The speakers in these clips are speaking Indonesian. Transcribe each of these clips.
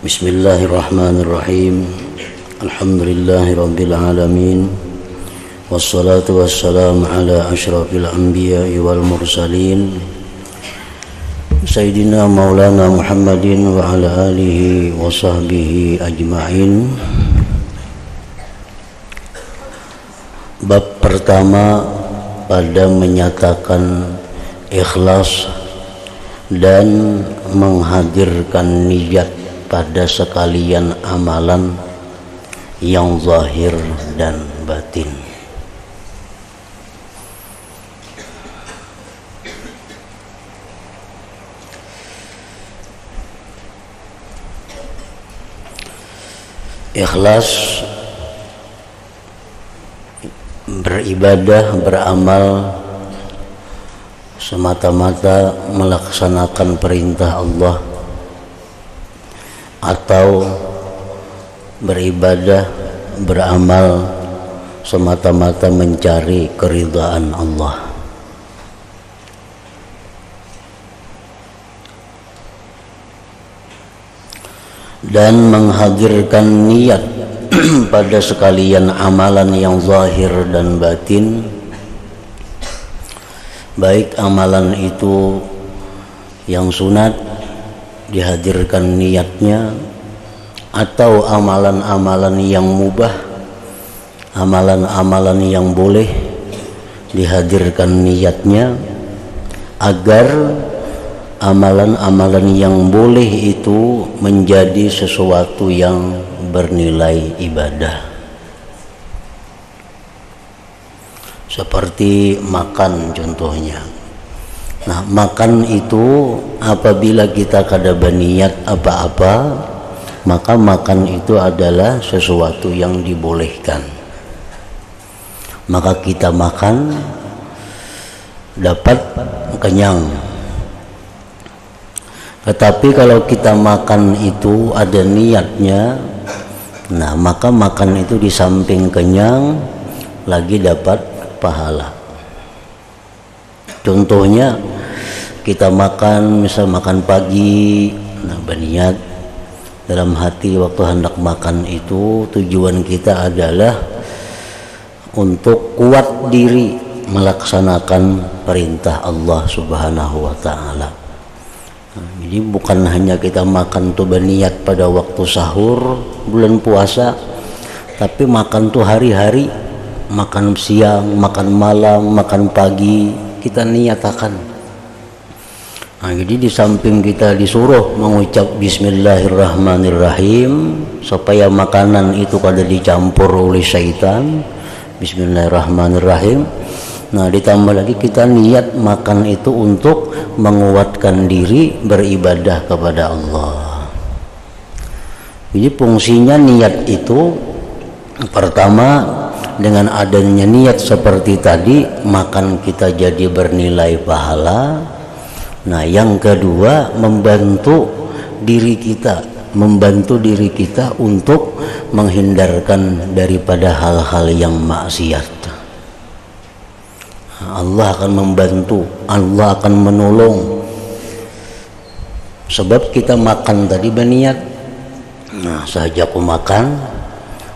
Bismillahirrahmanirrahim. Alhamdulillahi rabbil alamin. Wassalatu wassalamu ala asyrafil anbiya'i wal mursalin Sayyidina Maulana Muhammadin wa ala alihi wa sahbihi ajma'in. Bab pertama pada menyatakan ikhlas dan menghadirkan niat pada sekalian amalan yang zahir dan batin. Ikhlas beribadah, beramal semata-mata melaksanakan perintah Allah, atau beribadah, beramal semata-mata mencari keridhaan Allah. Dan menghadirkan niat pada sekalian amalan yang zahir dan batin, baik amalan itu yang sunat dihadirkan niatnya, atau amalan-amalan yang mubah, amalan-amalan yang boleh dihadirkan niatnya, agar amalan-amalan yang boleh itu menjadi sesuatu yang bernilai ibadah. Seperti makan contohnya. Nah, makan itu apabila kita kada berniat apa-apa, maka makan itu adalah sesuatu yang dibolehkan. Maka kita makan dapat kenyang. Tetapi kalau kita makan itu ada niatnya, nah maka makan itu di samping kenyang lagi dapat pahala. Contohnya kita makan, misal makan pagi, nah berniat dalam hati waktu hendak makan itu tujuan kita adalah untuk kuat diri melaksanakan perintah Allah Subhanahu wa ta'ala. Nah, jadi bukan hanya kita makan tuh berniat pada waktu sahur bulan puasa, tapi makan tuh hari-hari, makan siang, makan malam, makan pagi, kita niatakan. Nah, jadi di samping kita disuruh mengucap Bismillahirrahmanirrahim supaya makanan itu kada dicampur oleh syaitan, Bismillahirrahmanirrahim. Nah, ditambah lagi kita niat makan itu untuk menguatkan diri beribadah kepada Allah. Jadi fungsinya niat itu pertama, dengan adanya niat seperti tadi, makan kita jadi bernilai pahala. Nah, yang kedua, membantu diri kita untuk menghindarkan daripada hal-hal yang maksiat. Allah akan membantu, Allah akan menolong. Sebab kita makan tadi berniat. Nah, saja aku makan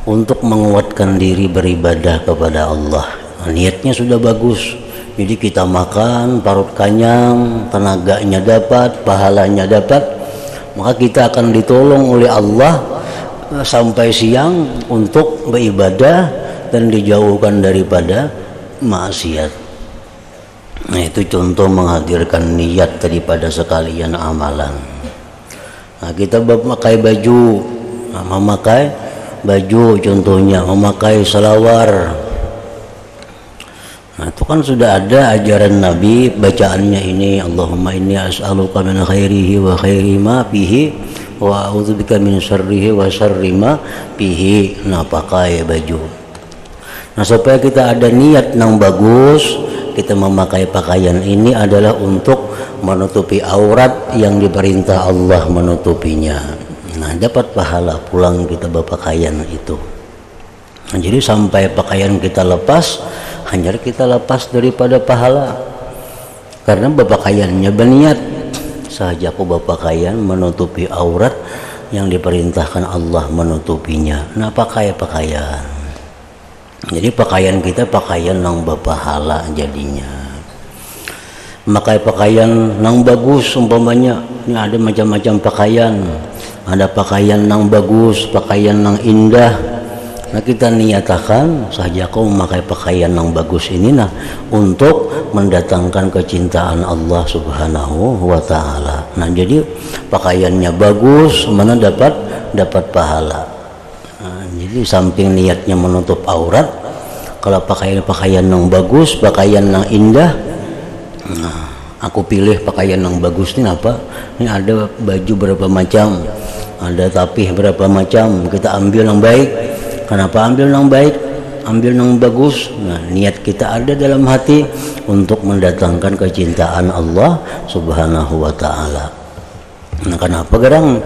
untuk menguatkan diri beribadah kepada Allah. Nah, niatnya sudah bagus. Jadi kita makan, parut kenyang, tenaganya dapat, pahalanya dapat, maka kita akan ditolong oleh Allah sampai siang untuk beribadah dan dijauhkan daripada maksiat. Nah, itu contoh menghadirkan niat daripada sekalian amalan. Nah, kita memakai baju, memakai baju contohnya, memakai selawar. Nah, itu kan sudah ada ajaran Nabi, bacaannya ini, Allahumma inni as'aluka min khairihi wa khairi ma fihi wa a'udzubika min syarrihi wa syarri ma fihi. Nah, pakai baju. Nah, supaya kita ada niat yang bagus, kita memakai pakaian ini adalah untuk menutupi aurat yang diperintah Allah menutupinya. Nah, dapat pahala pulang kita berpakaian itu. Nah, jadi sampai pakaian kita lepas, hanya kita lepas daripada pahala. Karena berpakaiannya berniat, sahaja aku berpakaian menutupi aurat yang diperintahkan Allah menutupinya. Nah, pakaian. Jadi pakaian kita pakaian yang berpahala jadinya. Makai pakaian yang bagus umpamanya. Ini ada macam-macam pakaian. Ada pakaian yang bagus, pakaian yang indah. Nah, kita niatakan saja kau memakai pakaian yang bagus ini untuk mendatangkan kecintaan Allah Subhanahu wa taala. Nah, jadi pakaiannya bagus, mana dapat pahala. Nah, jadi samping niatnya menutup aurat, kalau pakaian yang bagus, pakaian yang indah, nah, aku pilih pakaian yang bagus ini apa? Ini ada baju berapa macam, ada tapih berapa macam, kita ambil yang baik. Kenapa ambil yang baik? Ambil yang bagus. Nah, niat kita ada dalam hati untuk mendatangkan kecintaan Allah Subhanahu wa taala. Nah, kenapa gerang?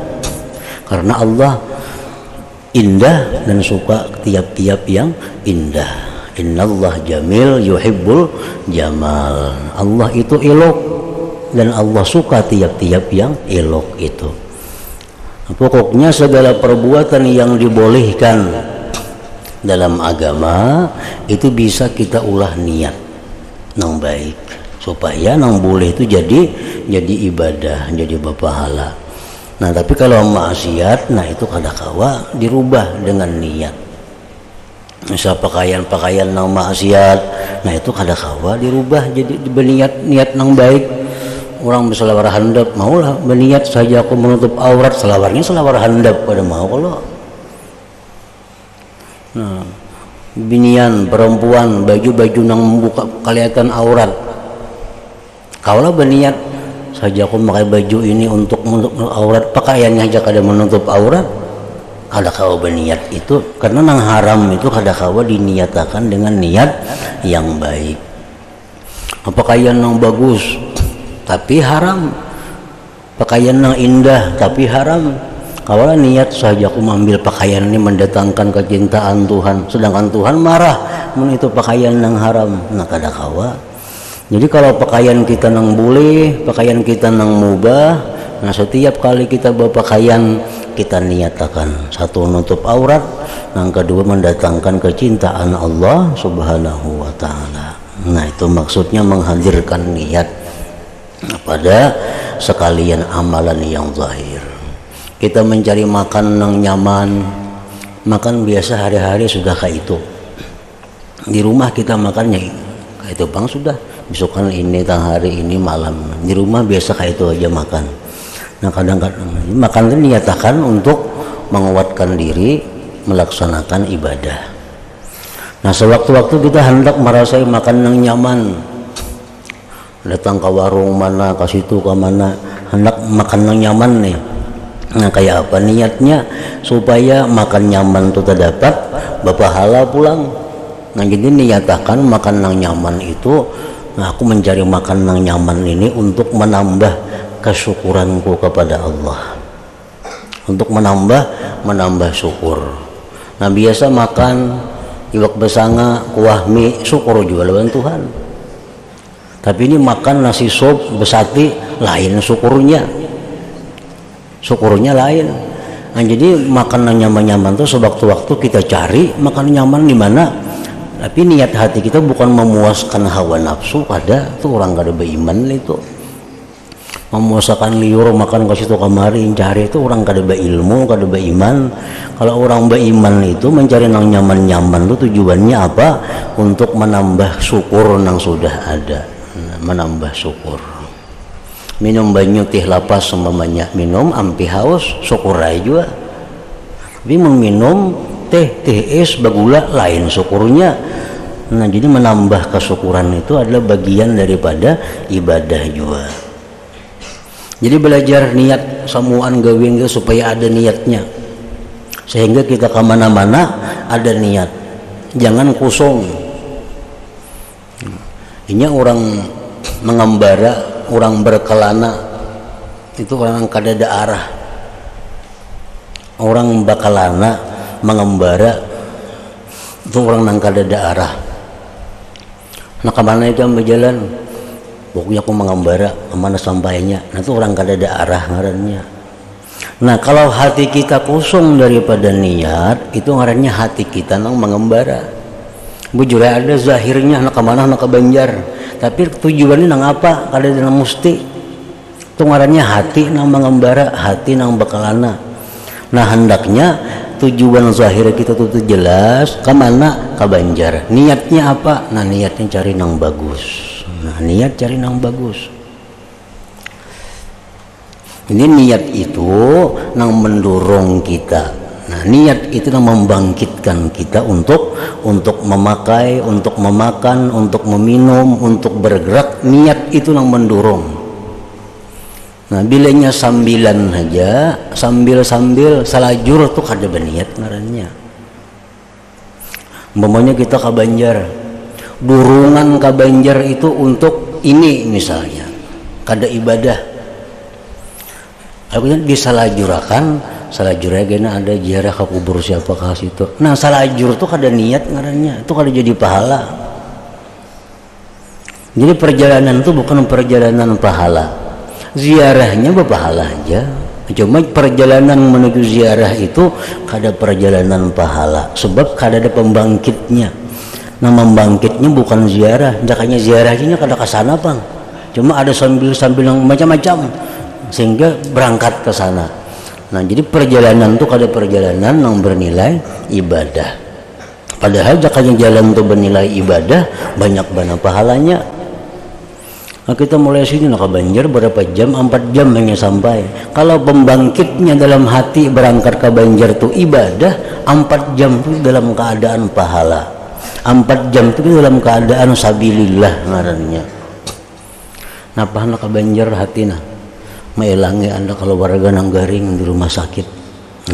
Karena Allah indah dan suka tiap-tiap yang indah. Innallah jamil yuhibbul jamal. Allah itu elok dan Allah suka tiap-tiap yang elok itu. Pokoknya segala perbuatan yang dibolehkan dalam agama itu bisa kita ulah niat yang baik supaya yang boleh itu jadi ibadah, jadi berpahala. Nah, tapi kalau maksiat, nah itu kadakawa dirubah dengan niat. Misal pakaian yang maksiat, nah itu kadakawa dirubah jadi berniat yang baik. Orang berselawar handap, maulah berniat saja aku menutup aurat, selawarnya selawar handap pada mau kalau. Nah, binian perempuan baju-baju yang membuka kelihatan aurat, kaulah berniat saja aku pakai baju ini untuk menutup aurat, pakaiannya aja kada menutup aurat, kada kau berniat itu karena nang haram itu kada kau diniatakan dengan niat yang baik. Pakaian yang bagus tapi haram, pakaian yang indah tapi haram. Kalau niat saja aku mengambil pakaian ini mendatangkan kecintaan Tuhan, sedangkan Tuhan marah itu pakaian yang haram. Nah, kada kawa. Jadi kalau pakaian kita nang boleh, pakaian kita nang mubah, nah setiap kali kita berpakaian kita niatakan satu menutup aurat, yang kedua mendatangkan kecintaan Allah Subhanahu wa taala. Nah, itu maksudnya menghadirkan niat pada sekalian amalan yang zahir. Kita mencari makan yang nyaman, makan biasa hari-hari sudah kayak itu. Di rumah kita makannya kayak itu bang sudah, besok kan ini tang hari ini malam. Di rumah biasa kayak itu aja makan. Nah, kadang-kadang makan itu niatakan untuk menguatkan diri melaksanakan ibadah. Nah, sewaktu-waktu kita hendak merasai makan yang nyaman, datang ke warung mana, ke situ ke mana, hendak makan yang nyaman nih. Nah, kayak apa niatnya supaya makan nyaman itu terdapat berpahala pulang. Nah, jadi niatakan makan yang nyaman itu, nah aku mencari makan yang nyaman ini untuk menambah kesyukuranku kepada Allah, untuk menambah syukur. Nah, biasa makan iwak besanga kuah mie, syukur juga lawan Tuhan. Tapi ini makan nasi sop besati, lain syukurnya lain. Nah, jadi makan yang nyaman-nyaman tuh sewaktu-waktu kita cari makan nyaman di mana, tapi niat hati kita bukan memuaskan hawa nafsu, ada tuh orang kada beriman itu memuaskan liur makan ke situ kamari cari, itu orang kada berilmu, kada beriman. Kalau orang beriman itu mencari yang nyaman-nyaman itu tujuannya apa? Untuk menambah syukur yang sudah ada, menambah syukur. Minum banyu teh lapas seumpamanya, minum ampi haus syukur aja juga. Tapi meminum teh es bagula lain syukurnya. Nah, jadi menambah kesyukuran itu adalah bagian daripada ibadah juga. Jadi belajar niat samuan gawing supaya ada niatnya, sehingga kita kemana-mana ada niat, jangan kosong. Ini orang mengembara, orang berkelana itu orang kada ada arah. Orang bakalana mengembara itu orang nang kada ada arah. Nah, kemana itu berjalan? Pokoknya aku mengembara kemana sampainya. Nah, itu orang kada ada arah ngarannya. Nah kalau hati kita kosong daripada niat, itu ngarannya hati kita nang mengembara. Bujur ada zahirnya nak kemana nak ke Banjar, tapi tujuannya nang apa? Kada nang musti. Itu ngarannya hati nang mengembara, hati nang bakalana. Nah hendaknya tujuan zahir kita tuh jelas kemana? Ke Banjar. Niatnya apa? Nah niatnya cari nang bagus. Nah niat cari nang bagus. Ini niat itu yang mendorong kita. Nah, niat itu yang membangkitkan kita untuk memakai, untuk memakan, untuk meminum, untuk bergerak. Niat itu yang mendorong. Nah, bilanya sambilan aja, sambil salajur tuh kada berniat ngarannya. Umpamanya kita ke Banjar, durungan ke Banjar itu untuk ini misalnya, kada ibadah. Aku disalajurakan, salajurnya gena ada ziarah ke kubur siapa ke situ. Nah salajur tuh kada niat ngarannya, itu kada jadi pahala. Jadi perjalanan itu bukan perjalanan pahala, ziarahnya berpahala aja. Cuma perjalanan menuju ziarah itu kada perjalanan pahala, sebab kada ada pembangkitnya. Nah membangkitnya bukan ziarah, jakanya ziarahnya kada kesana bang. Cuma ada sambil yang macam-macam, sehingga berangkat ke sana. Nah jadi perjalanan itu kada perjalanan yang bernilai ibadah. Padahal jakanya jalan itu bernilai ibadah, banyak banget pahalanya. Nah kita mulai sini nak ke Banjar berapa jam? 4 jam hanya sampai. Kalau pembangkitnya dalam hati berangkat ke Banjar itu ibadah, 4 jam itu dalam keadaan pahala, 4 jam itu dalam keadaan sabilillah ngarannya. Napa nak ke Banjar hatina mailangi anda kalau warga nang garing di rumah sakit.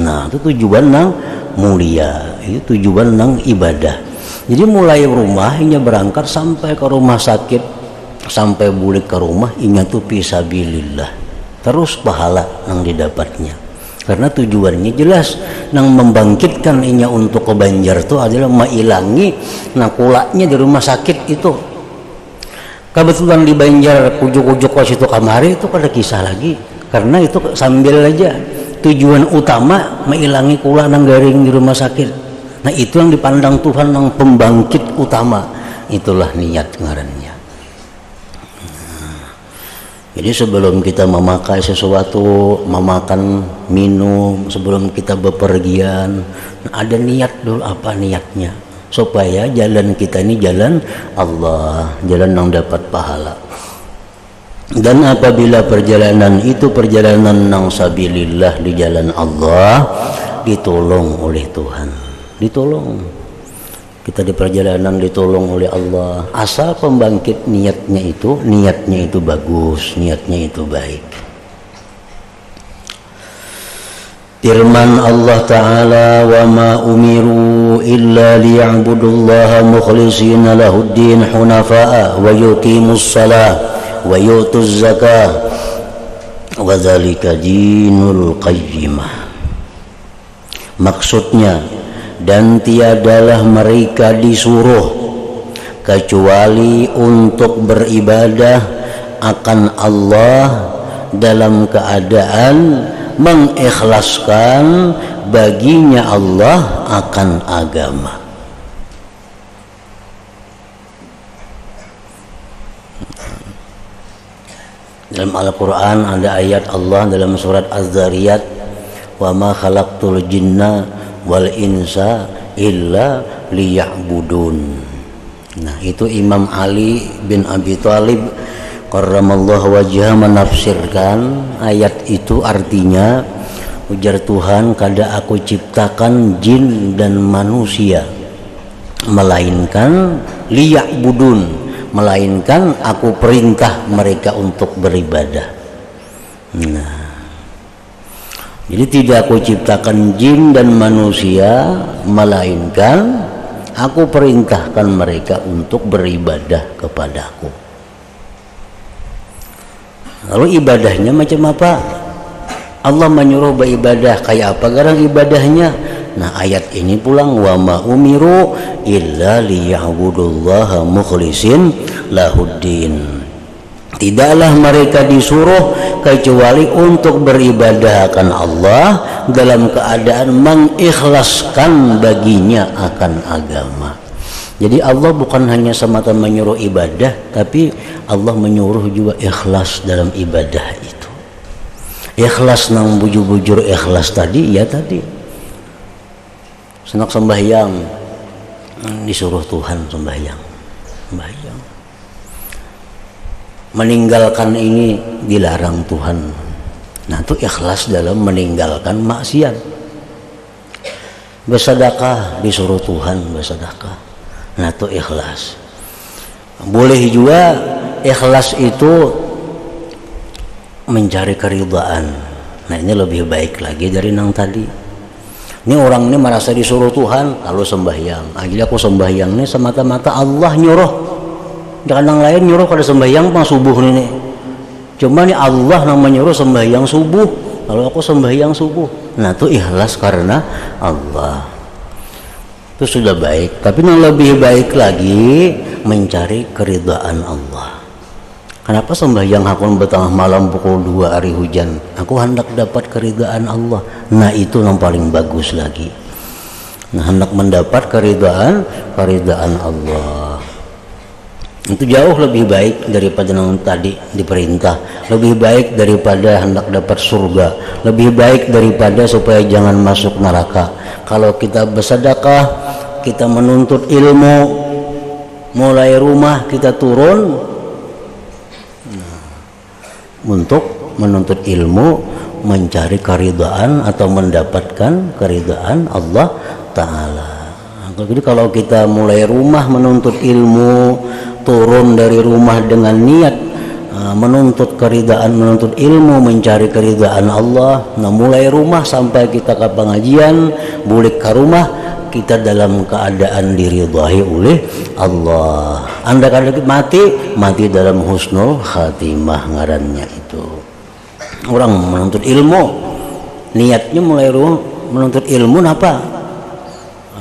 Nah itu tujuan nang mulia, itu tujuan nang ibadah. Jadi mulai rumah hingga berangkat sampai ke rumah sakit, sampai balik ke rumah inya tuh fisabilillah, terus pahala nang didapatnya. Karena tujuannya jelas, nang membangkitkan inya untuk ke Banjar itu adalah mailangi nakulanya di rumah sakit itu. Kebetulan di Banjar ujuk-ujuk ke situ kamari itu pada kisah lagi, karena itu sambil aja tujuan utama menghilangi kula nang garing di rumah sakit. Nah itu yang dipandang Tuhan yang pembangkit utama, itulah niat ngarannya. Jadi sebelum kita memakai sesuatu, memakan, minum, sebelum kita bepergian, ada niat dulu. Apa niatnya? Supaya jalan kita ini jalan Allah, jalan yang dapat pahala. Dan apabila perjalanan itu perjalanan nang sabilillah di jalan Allah, ditolong oleh Tuhan, ditolong. Kita di perjalanan ditolong oleh Allah, asal pembangkit niatnya itu bagus, niatnya itu baik. Firman Allah Ta'ala, wa ma umiru illa liya'budullaha mukhlishina lahuddin hunafa'a wa yuqimus salah wa yutuz zakah wa dzalika dinul qayyimah. Maksudnya, dan tiadalah mereka disuruh kecuali untuk beribadah akan Allah dalam keadaan mengikhlaskan baginya Allah akan agama. Dalam Al-Quran ada ayat Allah dalam surat Az-Zariyat, wa ma khalaqtul jinna wal insa illa liya'budun. Nah itu Imam Ali bin Abi Thalib karramallahu wajhah menafsirkan ayat itu, artinya ujar Tuhan, kada aku ciptakan jin dan manusia melainkan liya'budun, melainkan aku perintah mereka untuk beribadah. Nah jadi tidak aku ciptakan jin dan manusia melainkan aku perintahkan mereka untuk beribadah kepadaku. Lalu ibadahnya macam apa? Allah menyuruh beribadah kayak apa garang ibadahnya? Nah ayat ini pulang, wa ma umiru illa liya'budullaha mukhlisin lahuddin. Tidaklah mereka disuruh kecuali untuk beribadah akan Allah dalam keadaan mengikhlaskan baginya akan agama. Jadi Allah bukan hanya semata menyuruh ibadah, tapi Allah menyuruh juga ikhlas dalam ibadah itu. Ikhlas nang bujur-bujur ikhlas tadi, ya tadi. Senak sembahyang, disuruh Tuhan sembahyang. Meninggalkan ini dilarang Tuhan. Nah, itu ikhlas dalam meninggalkan maksiat. Bersedekah disuruh Tuhan bersedekah. Nah, itu ikhlas. Boleh juga ikhlas itu mencari keridhaan. Nah, ini lebih baik lagi dari yang tadi. Ini orang ini merasa disuruh Tuhan lalu sembahyang. Jadi aku sembahyang ini semata-mata Allah nyuruh. Jangan yang lain nyuruh kada sembahyang pas subuh ini. Cuma nih Allah yang menyuruh sembahyang subuh, lalu aku sembahyang subuh. Nah, itu ikhlas karena Allah. Itu sudah baik. Tapi yang lebih baik lagi mencari keridhaan Allah. Kenapa sembahyang aku bertengah malam pukul 2 hari hujan? Aku hendak dapat keridhaan Allah. Nah, itu yang paling bagus lagi. Nah, hendak mendapat keridhaan Allah. Itu jauh lebih baik daripada yang tadi diperintah, lebih baik daripada hendak dapat surga, lebih baik daripada supaya jangan masuk neraka. Kalau kita bersedekah, kita menuntut ilmu, mulai rumah kita turun untuk menuntut ilmu, mencari keridhaan atau mendapatkan keridhaan Allah Ta'ala. Jadi kalau kita mulai rumah menuntut ilmu, turun dari rumah dengan niat menuntut keridhaan, menuntut ilmu, mencari keridhaan Allah. Nah, mulai rumah sampai kita ke pengajian, balik ke rumah, kita dalam keadaan diridhai oleh Allah. Anda kada mati dalam husnul khatimah ngarannya itu. Orang menuntut ilmu, niatnya mulai rumah menuntut ilmu apa?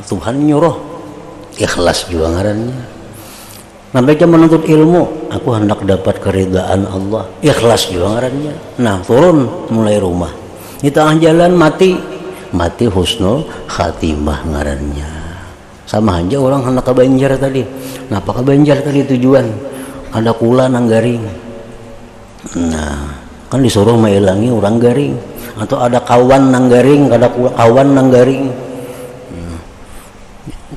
Tuhan nyuruh, ikhlas juga ngarannya. Mereka menuntut ilmu, aku hendak dapat keridhaan Allah, ikhlas juga ngarannya. Nah, turun mulai rumah, di tengah jalan mati husnul khatimah ngarannya. Sama aja orang hendak ke Banjar tadi. Nah, apa ke Banjar tadi tujuan? Ada kula nang garing. Nah, kan disuruh mailangi orang garing. Atau ada kawan nang garing, ada kawan nang garing.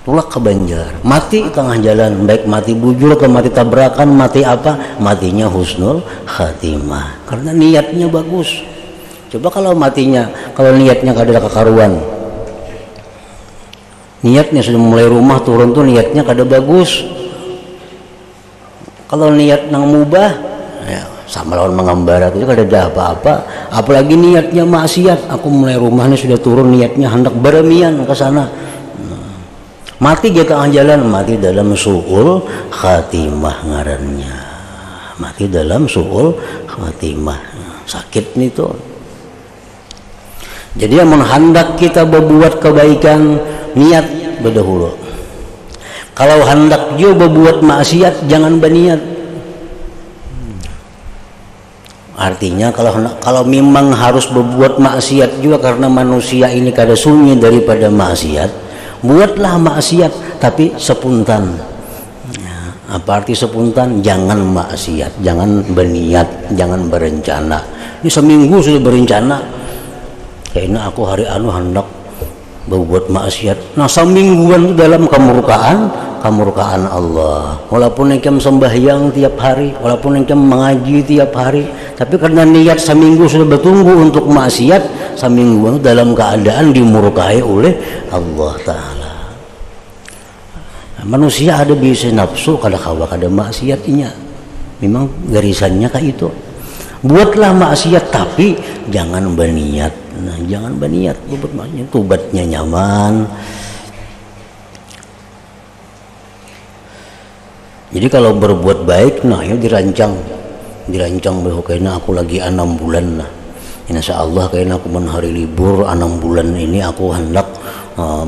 Tulak ke Banjar, mati tengah jalan, baik mati bujur atau mati tabrakan, mati apa, matinya husnul khatimah karena niatnya bagus. Coba kalau niatnya kada ada kekaruan, niatnya sudah mulai rumah turun tuh niatnya kada bagus. Kalau niat nang mubah, ya sama lawan mengembara itu kada ada apa-apa. Apalagi niatnya maksiat, aku mulai rumah ini sudah turun niatnya hendak beremian ke sana. Mati di tengah jalan, mati dalam su'ul khatimah ngarannya. Mati dalam su'ul khatimah. Sakit nih tuh. Jadi yang hendak kita berbuat kebaikan, niat berdahulu. Kalau hendak juga berbuat maksiat, jangan berniat. Artinya kalau memang harus berbuat maksiat juga karena manusia ini kada sunyi daripada maksiat, buatlah maksiat tapi sepuntan. Ya, apa arti sepuntan? Jangan maksiat, jangan berniat, jangan berencana. Ini seminggu sudah berencana, kayaknya aku hari anu hendak berbuat maksiat. Nah, semingguan itu dalam kemurkaan Allah. Walaupun engkau sembahyang tiap hari, walaupun engkau mengaji tiap hari, tapi karena niat seminggu sudah bertunggu untuk maksiat, semingguan dalam keadaan dimurkai oleh Allah Ta'ala. Nah, manusia ada bisa nafsu kada maksiatnya, memang garisannya kayak itu. Buatlah maksiat tapi jangan berniat. Nah, jangan berniat berbuat maksiat, tobatnya nyaman. Jadi kalau berbuat baik, nah ya dirancang bahwa kayaknya aku lagi 6 bulan lah. Insya Allah kayaknya aku hari libur 6 bulan ini aku hendak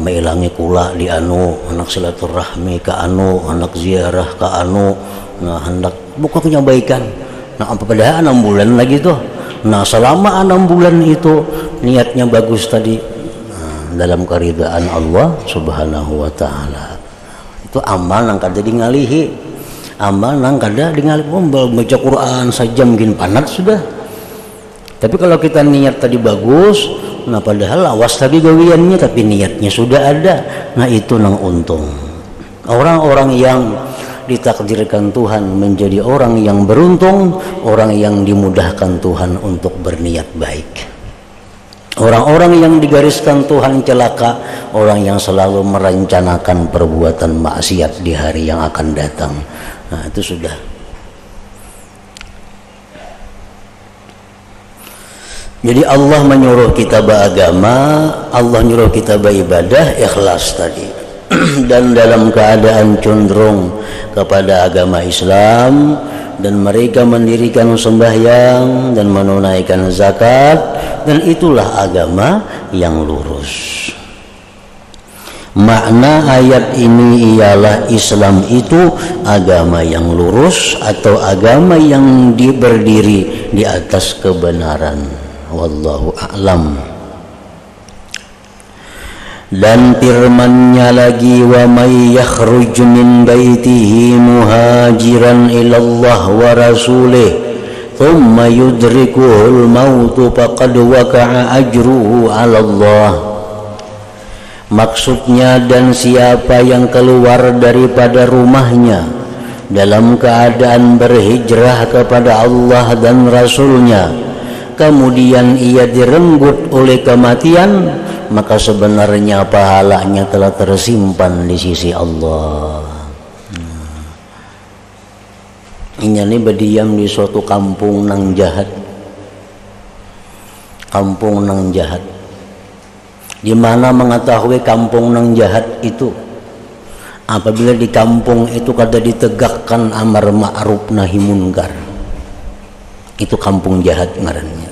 mailangi kula di anu, hendak silaturahmi ke anu, hendak ziarah ke anu, nah hendak bukannya kebaikan. Nah, padahal 6 bulan lagi tuh. Nah, selama 6 bulan itu niatnya bagus tadi, dalam keridhaan Allah Subhanahu wa taala. Itu amal nang kada ngalihi. Amal nang kada ngalihi, baca Quran sajam gin panat sudah. Tapi kalau kita niat tadi bagus, nah padahal awas tadi gawiannya tapi niatnya sudah ada. Nah, itu nang untung. Orang-orang yang ditakdirkan Tuhan menjadi orang yang beruntung, orang yang dimudahkan Tuhan untuk berniat baik. Orang-orang yang digariskan Tuhan celaka, orang yang selalu merencanakan perbuatan maksiat di hari yang akan datang. Nah, itu sudah. Jadi Allah menyuruh kita beragama, Allah menyuruh kita beribadah ikhlas tadi. Dan dalam keadaan cenderung kepada agama Islam, dan mereka mendirikan sembahyang dan menunaikan zakat, dan itulah agama yang lurus. Makna ayat ini ialah Islam itu agama yang lurus atau agama yang berdiri di atas kebenaran. Wallahu a'lam. Dan firman-Nya lagi, wa may yakhruj min baitihi muhajiran ila Allah wa rasulih thumma yudrikuhul mautu faqad waqa'a ajruhu 'ala Allah. Maksudnya, dan siapa yang keluar daripada rumahnya dalam keadaan berhijrah kepada Allah dan Rasulnya, kemudian ia direnggut oleh kematian, maka sebenarnya pahalanya telah tersimpan di sisi Allah. Ini berdiam di suatu kampung nang jahat, kampung nang jahat. Di mana mengetahui kampung nang jahat itu? Apabila di kampung itu kada ditegakkan amar ma'ruf nahi munkar, itu kampung jahat ngarannya.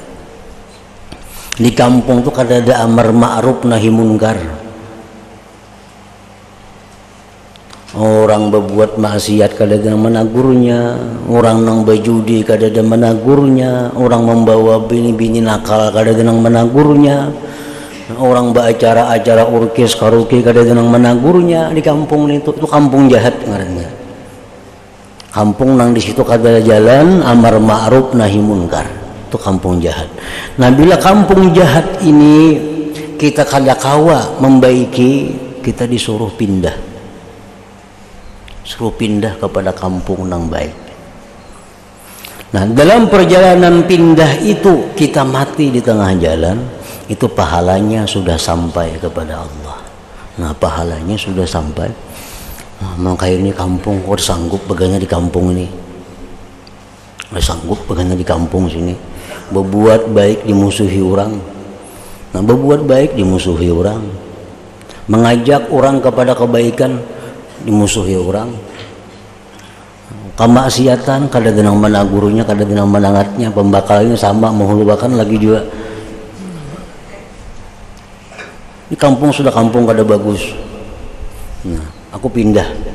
Di kampung itu kada ada amar ma'ruf nahi munkar. Orang berbuat maksiat kada ada menagurnya, orang nang berjudi kada ada menagurnya, orang membawa bini-bini nakal kada ada menagurnya, orang beracara-acara orkes karaoke kada ada menagurnya. Di kampung itu kampung jahat ngarannya. Kampung nang di situ kada ada jalan amar ma'ruf nahi munkar, itu kampung jahat. Nah, bila kampung jahat ini kita kada kawa membaiki, kita disuruh pindah, suruh pindah kepada kampung nang baik. Nah, dalam perjalanan pindah itu kita mati di tengah jalan, itu pahalanya sudah sampai kepada Allah. Nah, pahalanya sudah sampai. Nah, makanya ini kampung, kok sanggup bagaimana di kampung ini, sanggup bagaimana di kampung sini berbuat baik dimusuhi orang. Nah, berbuat baik dimusuhi orang, mengajak orang kepada kebaikan dimusuhi orang, kemaksiatan kada denang menagurunya, kada denang menangatnya, pembakalnya sama menghulubakan lagi juga. Di kampung sudah kampung kada bagus. Nah, aku pindah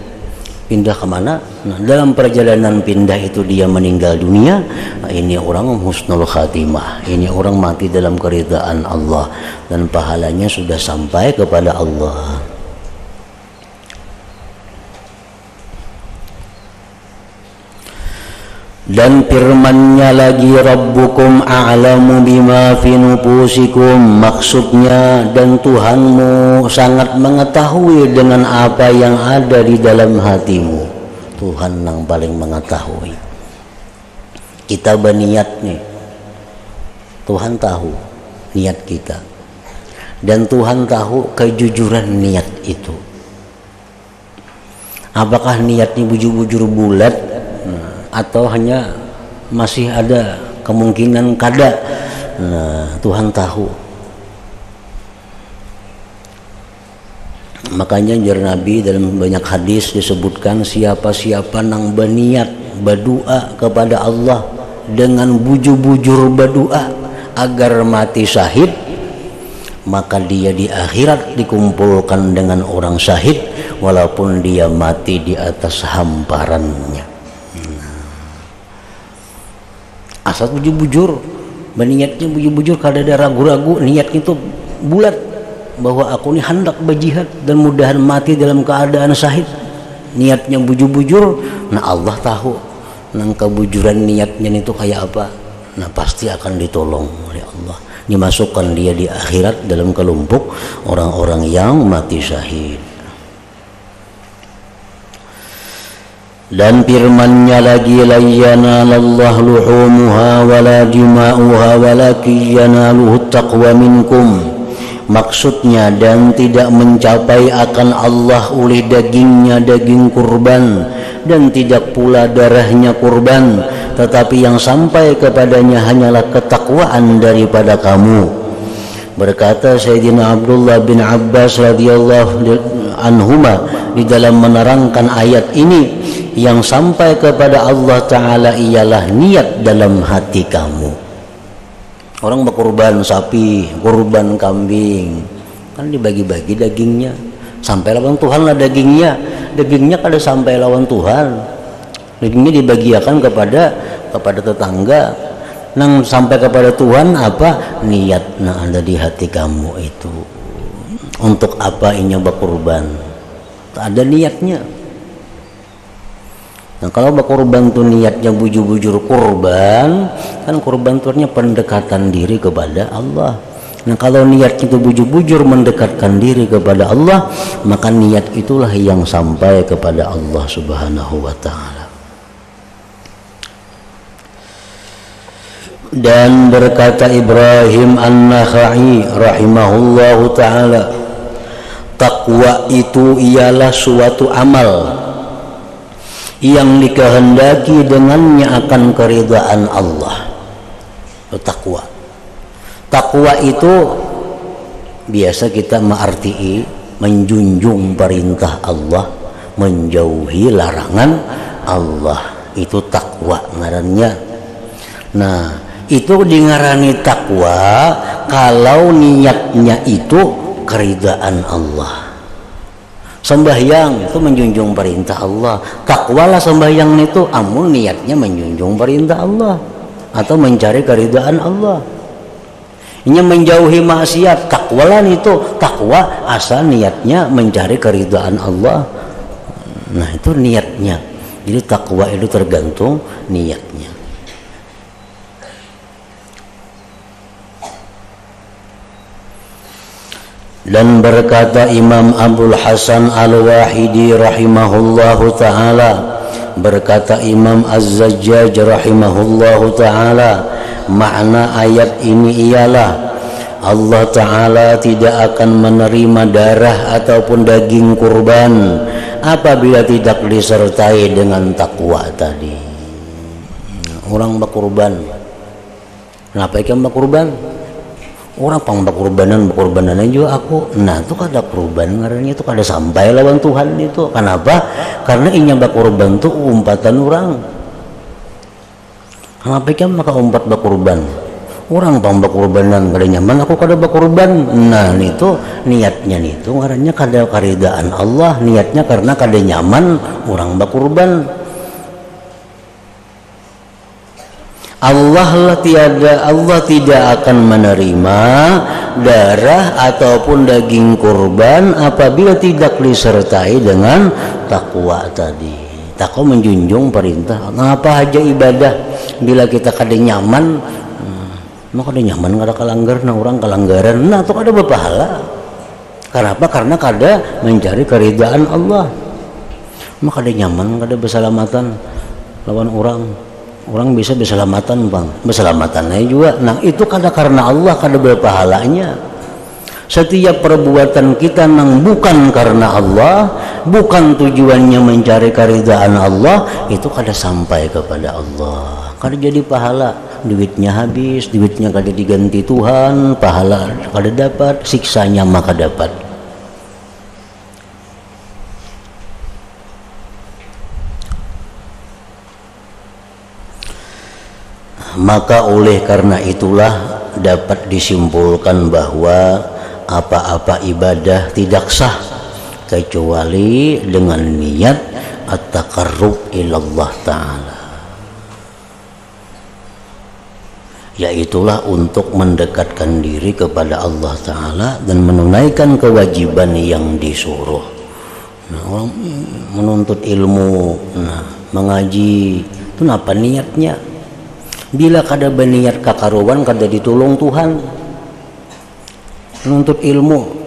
kemana? Nah, dalam perjalanan pindah itu dia meninggal dunia. Nah, ini orang husnul khatimah, ini orang mati dalam keridhaan Allah dan pahalanya sudah sampai kepada Allah. Dan firman-Nya lagi, Rabbukum a'lamu bima fi nufusikum, maksudnya dan Tuhanmu sangat mengetahui dengan apa yang ada di dalam hatimu. Tuhan yang paling mengetahui. Kita berniat nih, Tuhan tahu niat kita, dan Tuhan tahu kejujuran niat itu. Apakah niatnya bujur-bujur bulat, atau hanya masih ada kemungkinan kada? Nah, Tuhan tahu. Makanya jar Nabi dalam banyak hadis disebutkan, siapa-siapa nang berniat berdoa kepada Allah dengan bujur-bujur berdoa agar mati syahid, maka dia di akhirat dikumpulkan dengan orang syahid walaupun dia mati di atas hamparannya. asal bujur-bujur, berniatnya bujur-bujur, kada ada ragu-ragu, niatnya itu bulat bahwa aku ini hendak berjihad dan mudahan mati dalam keadaan syahid. Niatnya bujur-bujur, nah Allah tahu nang kebujuran niatnya itu kayak apa. Nah pasti akan ditolong oleh Allah, dimasukkan dia di akhirat dalam kelompok orang-orang yang mati syahid. Dan firman-Nya lagi, la yanalallahu luhumuha wala dima'uha walakin yanaluhu taqwa minkum. Maksudnya, dan tidak mencapai akan Allah oleh dagingnya daging kurban, dan tidak pula darahnya kurban, tetapi yang sampai kepadanya hanyalah ketakwaan daripada kamu. Berkata Sayyidina Abdullah bin Abbas radhiyallahu anhuma di dalam menerangkan ayat ini, yang sampai kepada Allah Ta'ala ialah niat dalam hati kamu. Orang berkurban sapi, kurban kambing, kan dibagi-bagi dagingnya. Sampai lawan Tuhan lah dagingnya. Dagingnya kada sampai lawan Tuhan. Dagingnya dibagiakan kepada tetangga. Nang sampai kepada Tuhan apa? Niat nah ada di hati kamu itu. Untuk apa ini berkurban? Ada niatnya. Nah kalau berkurban tuh niatnya bujur-bujur kurban, kan kurban itu artinya pendekatan diri kepada Allah. Nah kalau niatnya itu bujur-bujur mendekatkan diri kepada Allah, maka niat itulah yang sampai kepada Allah Subhanahu wa Ta'ala. Dan berkata Ibrahim An-Nakhai rahimahullahu ta'ala, takwa itu ialah suatu amal yang dikehendaki dengannya akan keridhaan Allah. Takwa. Takwa itu biasa kita mengarti menjunjung perintah Allah, menjauhi larangan Allah. Itu takwa ngarannya. Nah, itu dingarani takwa kalau niatnya itu keridhaan Allah. Sembahyang itu menjunjung perintah Allah. Takwalah sembahyang itu amun niatnya menjunjung perintah Allah atau mencari keridhaan Allah. Ini menjauhi maksiat, takwalah itu takwa asal niatnya mencari keridhaan Allah. Nah itu niatnya. Jadi takwa itu tergantung niatnya. Dan berkata Imam Abdul Hasan Al-Wahidi rahimahullahu ta'ala, berkata Imam Az-Zajjaj rahimahullahu ta'ala, makna ayat ini ialah Allah Ta'ala tidak akan menerima darah ataupun daging kurban apabila tidak disertai dengan takwa tadi. Orang berkurban, kenapa ikan berkurban? Orang pang berkurbanan juga aku. Nah itu kada kurban ngarannya itu kada sampai lawan Tuhan itu. Kenapa? Karena inya berkurban itu umpatan orang. Kenapa kan maka umpat berkurban? Orang pang berkurbanan kada nyaman, aku kada berkurban. Nah itu niatnya itu ngarannya kada karidaan Allah, niatnya karena kada nyaman orang berkurban. Allah tidak akan menerima darah ataupun daging kurban apabila tidak disertai dengan takwa tadi. Takwa menjunjung perintah. Apa aja ibadah bila kita kada nyaman, maka kada nyaman kada kalanggar, nah orang kalanggaran, nah itu kada berpahala. Kenapa? Karena kada mencari keridhaan Allah. Maka kada nyaman, kada bersalamatan lawan orang bisa berselamatan bang, berselamatannya juga. Nah itu karena Allah, kada berpahalanya. Setiap perbuatan kita nang bukan karena Allah, bukan tujuannya mencari keridhaan Allah, itu kada sampai kepada Allah, kada jadi pahala. Duitnya habis, duitnya kada diganti Tuhan, pahala kada dapat, siksanya maka dapat. Maka oleh karena itulah dapat disimpulkan bahwa apa-apa ibadah tidak sah kecuali dengan niat at-taqarrub ilallah ta'ala. yaitulah untuk mendekatkan diri kepada Allah Ta'ala dan menunaikan kewajiban yang disuruh. Nah, orang menuntut ilmu, mengaji itu apa niatnya? Bila kada berniat kakaruan kada ditolong Tuhan. Menuntut ilmu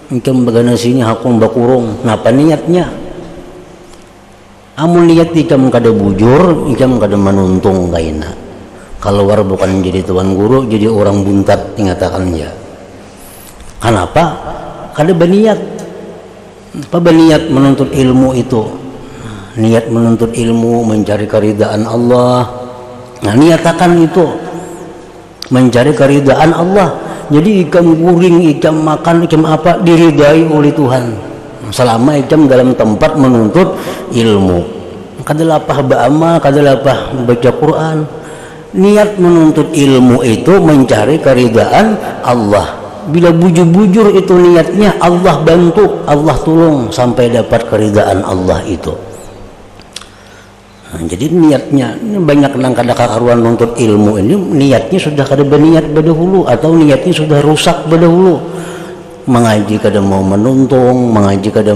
ikam bagana sini hakun bakurung, apa niatnya? Amun niat ikam kada bujur, ikam kada menuntung kaina. Keluar bukan jadi tuan guru, jadi orang buntat dikatakannya. Kenapa? Kada berniat. Apa berniat menuntut ilmu itu? Niat menuntut ilmu mencari keridaan Allah. Nah, niatakan itu mencari keridaan Allah. Jadi ikam guring, ikam makan, ikam apa diridai oleh Tuhan. Selama ikam dalam tempat menuntut ilmu. Kada lapah ba'amal, kada lapah baca Quran. Niat menuntut ilmu itu mencari keridaan Allah. Bila bujur-bujur itu niatnya, Allah bantu, Allah tolong sampai dapat keridaan Allah itu. Nah, jadi niatnya banyak nang kada karuan menuntut ilmu ini niatnya sudah kada berniat berdahulu atau niatnya sudah rusak berdahulu. Mengaji kada mau menuntung, mengaji kada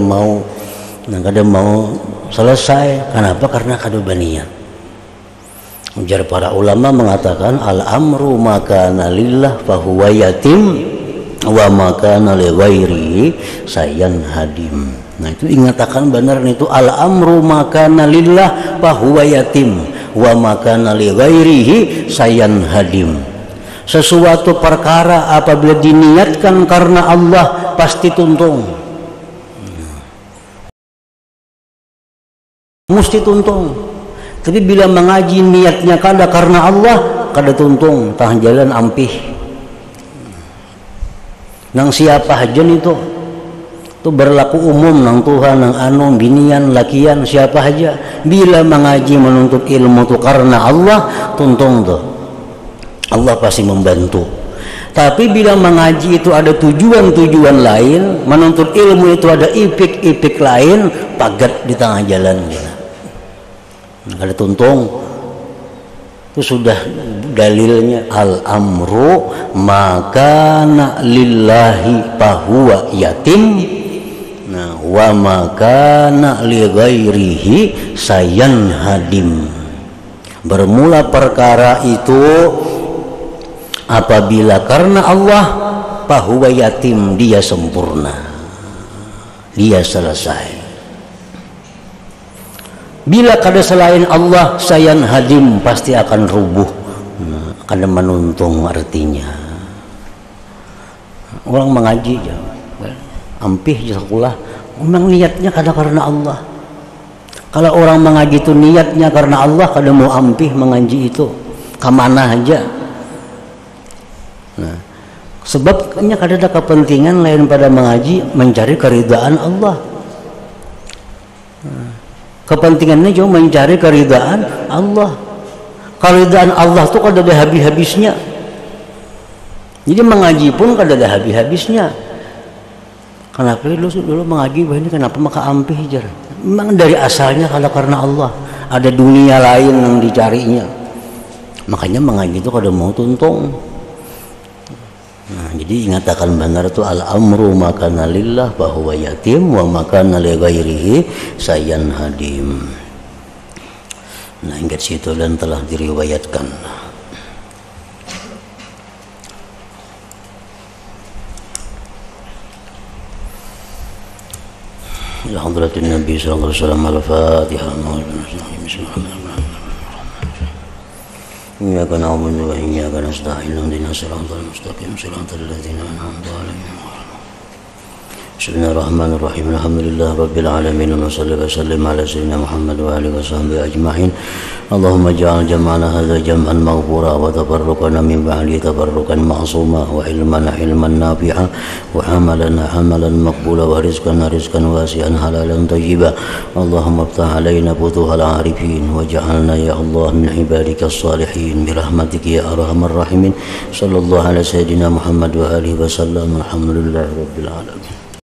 mau selesai. Kenapa? Karena kada berniat. Ujar para ulama mengatakan al-amru makana lillah fahuwa yatim wa makana li ghairihi sayan hadim. Nah, itu ingatakan benar itu al-amru makana lillah fahuwa yatim wa makana li ghairihi sayan hadim. Sesuatu perkara apabila diniatkan karena Allah pasti tuntung. Mesti tuntung. Tapi bila mengaji niatnya kada karena Allah, kada tuntung, tah jalan ampih. Nang siapa aja itu berlaku umum nang Tuhan, nang anu, binian, lakian, siapa aja. Bila mengaji menuntut ilmu itu karena Allah, tuntung tuh. Allah pasti membantu. Tapi bila mengaji itu ada tujuan-tujuan lain, menuntut ilmu itu ada ipik-ipik lain, pagat di tengah jalan gitu. Ada tuntung itu sudah dalilnya al-amru makana lillahi fahuwa yatim, nah wa makana li ghairihi sayan hadim. Bermula perkara itu apabila karena Allah fahuwa yatim, dia sempurna, dia selesai. Bila kada selain Allah sayan hadim, pasti akan rubuh. Nah, kada menuntung artinya. Orang mengaji ampih sekolah, memang niatnya kada karena Allah. Kalau orang mengaji itu niatnya karena Allah, kada mau ampih mengaji itu kemana aja. Nah, sebabnya kada ada kepentingan lain pada mengaji mencari keridaan Allah. Kepentingannya cuma mencari keridaan Allah. Keridaan Allah itu kada ada habis-habisnya. Jadi mengaji pun kada ada habis-habisnya. Kenapa dulu mengaji ini kenapa maka ampih jar? Memang dari asalnya kada karena Allah. Ada dunia lain yang dicarinya. Makanya mengaji itu kada mau tuntung. Nah, jadi ingatakan benar itu al-amru makana lillah fahuwa yatim wa makana li ghairihi sayan hadim. Nah, ingat situ dan telah diriwayatkan. Alhamdulillah Nabi sallallahu alaihi wasallam al-Fatihah. إياك نعبد وإياك نستعين اهدنا الصراط المستقيم صراط الذين أنعمت عليهم بسم الله الرحمن الرحيم الحمد لله رب العالمين وصلى وسلم على سيدنا محمد وآله وصحبه أجمعين اللهم اجعل جمعنا هذا جمعا مغفورا وتفرقنا من بعده تفرقا معصوما وعلما علما نافعا وعملا عملا مقبولا ورزقنا رزقا واسعا حلالا طيبا اللهم افتح علينا فتوح العارفين واجعلنا يا الله من عبادك الصالحين برحمتك يا أرحم الراحمين صلى الله على سيدنا محمد وآله وسلم الحمد لله رب العالمين.